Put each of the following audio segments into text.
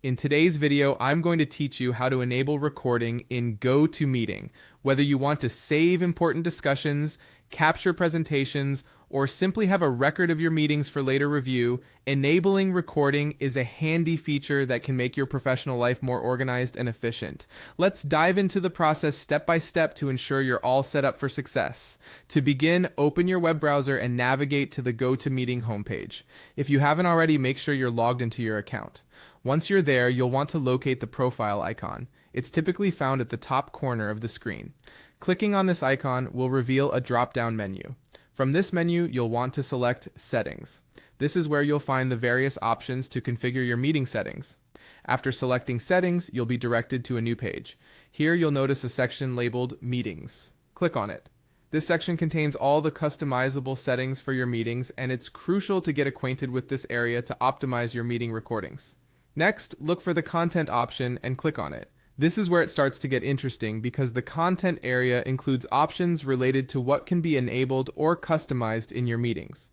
In today's video, I'm going to teach you how to enable recording in GoToMeeting. Whether you want to save important discussions, capture presentations, or simply have a record of your meetings for later review, enabling recording is a handy feature that can make your professional life more organized and efficient. Let's dive into the process step by step to ensure you're all set up for success. To begin, open your web browser and navigate to the GoToMeeting homepage. If you haven't already, make sure you're logged into your account. Once you're there, you'll want to locate the profile icon. It's typically found at the top corner of the screen. Clicking on this icon will reveal a drop-down menu. From this menu, you'll want to select Settings. This is where you'll find the various options to configure your meeting settings. After selecting Settings, you'll be directed to a new page. Here you'll notice a section labeled Meetings. Click on it. This section contains all the customizable settings for your meetings, and it's crucial to get acquainted with this area to optimize your meeting recordings. Next, look for the Content option and click on it. This is where it starts to get interesting because the Content area includes options related to what can be enabled or customized in your meetings.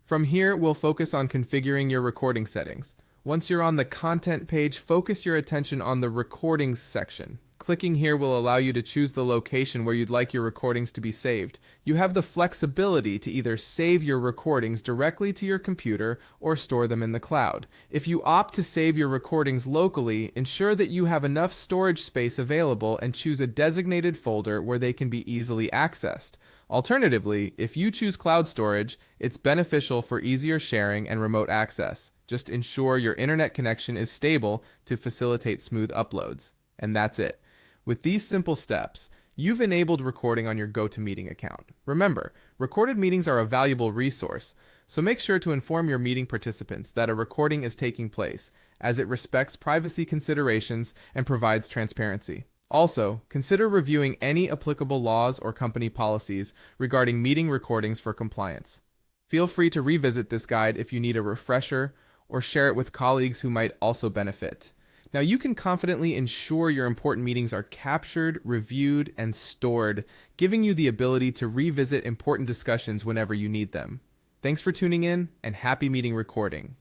From here, we'll focus on configuring your recording settings. Once you're on the Content page, focus your attention on the Recordings section. Clicking here will allow you to choose the location where you'd like your recordings to be saved. You have the flexibility to either save your recordings directly to your computer or store them in the cloud. If you opt to save your recordings locally, ensure that you have enough storage space available and choose a designated folder where they can be easily accessed. Alternatively, if you choose cloud storage, it's beneficial for easier sharing and remote access. Just ensure your internet connection is stable to facilitate smooth uploads. And that's it. With these simple steps, you've enabled recording on your GoToMeeting account. Remember, recorded meetings are a valuable resource, so make sure to inform your meeting participants that a recording is taking place, as it respects privacy considerations and provides transparency. Also, consider reviewing any applicable laws or company policies regarding meeting recordings for compliance. Feel free to revisit this guide if you need a refresher or share it with colleagues who might also benefit. Now you can confidently ensure your important meetings are captured, reviewed, and stored, giving you the ability to revisit important discussions whenever you need them. Thanks for tuning in, and happy meeting recording.